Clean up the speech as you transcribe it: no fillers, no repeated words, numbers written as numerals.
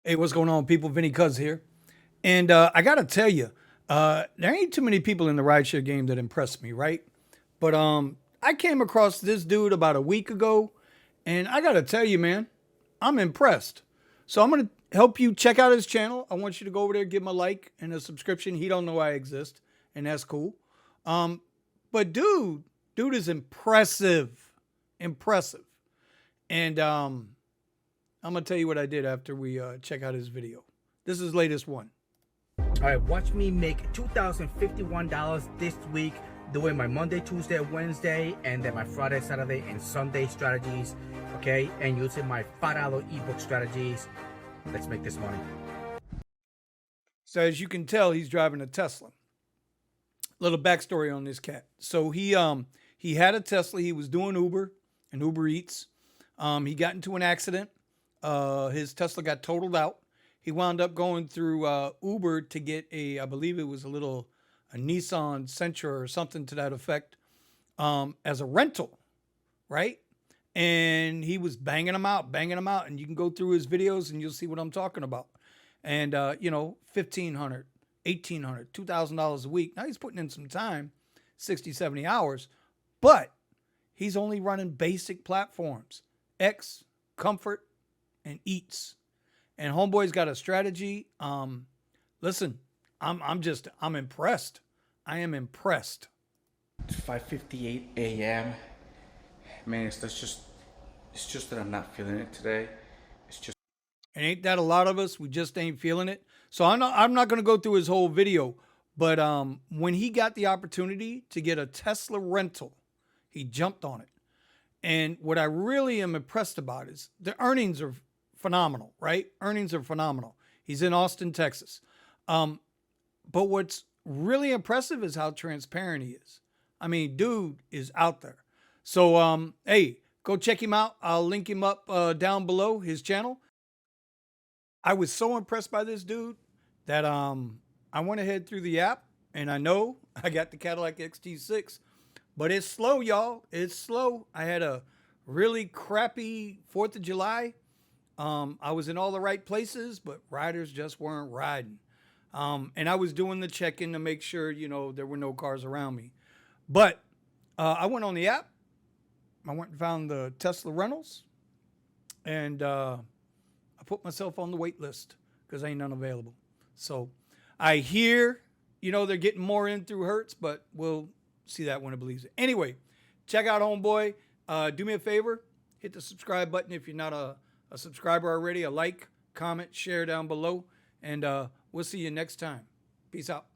Hey, what's going on, people? Vinny Cuz here. And I got to tell you, there ain't too many people in the rideshare game that impress me, right? But I came across this dude about a week ago, and I got to tell you, man, I'm impressed. So I'm going to help you check out his channel. I want you to go over there, give him a like and a subscription. He don't know I exist, and that's cool. Um, but dude is impressive, impressive. And I'm gonna tell you what I did after we check out his video. This is his latest one. All right, watch me make $2,051 this week doing my Monday, Tuesday, Wednesday, and then my Friday, Saturday, and Sunday strategies, okay? And using my $5 ebook strategies. Let's make this money. So as you can tell, he's driving a Tesla. Little backstory on this cat. So he had a Tesla. He was doing Uber and Uber Eats. He got into an accident. His Tesla got totaled out. He wound up going through Uber to get I believe it was a Nissan Sentra or something to that effect, as a rental, right? And he was banging them out. And you can go through his videos and you'll see what I'm talking about. And, $1,500, $1,800, $2,000 a week. Now he's putting in some time, 60, 70 hours, but he's only running basic platforms, X, Comfort, and Eats. And homeboy's got a strategy. Listen, I'm impressed. I am impressed. It's 5:58 a.m. Man, it's just that I'm not feeling it today. It's just And ain't that a lot of us? We just ain't feeling it. So I'm not going to go through his whole video, but when he got the opportunity to get a Tesla rental, he jumped on it. And what I really am impressed about is the earnings are phenomenal, right? Earnings are phenomenal. He's in Austin, Texas. But what's really impressive is how transparent he is. I mean, dude is out there. So, hey, go check him out. I'll link him up down below, his channel. I was so impressed by this dude that I went ahead through the app, and I know I got the Cadillac XT6, but it's slow, y'all. It's slow. I had a really crappy 4th of July. I was in all the right places, but riders just weren't riding. And I was doing the check-in to make sure, there were no cars around me. But I went on the app. I went and found the Tesla rentals, and I put myself on the wait list because ain't none available. So I hear, they're getting more in through Hertz, but we'll see that when it believes it. Anyway, check out homeboy. Do me a favor. Hit the subscribe button if you're not a subscriber already. A like, comment, share down below. And we'll see you next time. Peace out.